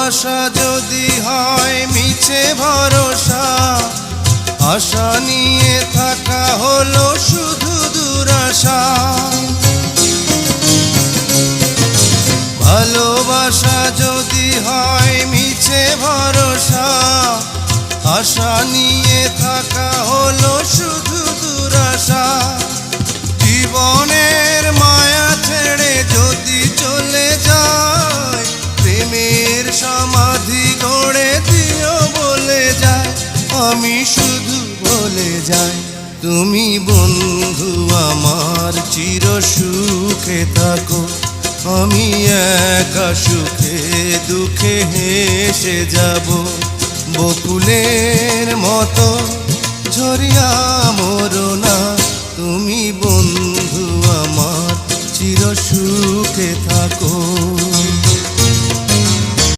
ভালোবাসা যদি হয় মিছে ভরসা, আশা নিয়ে থাকা হলো শুধু দুরাশা। ভালোবাসা যদি হয় মিছে ভরসা, আশা নিয়ে থাকা হলো শুধু দুরাশা। জীবনের মায়া ছেড়ে যদি চলে যায়, প্রেমের সমাধি গড়ে দিও বলে যায়। আমি শুধু বলে যাই, তুমি বন্ধু আমার চির সুখে থাকো। আমি একা সুখে দুঃখে হেসে যাব, বকুলের মতো ঝরিয়া মরো না। তুমি বন্ধু আমার চির সুখে থাকো।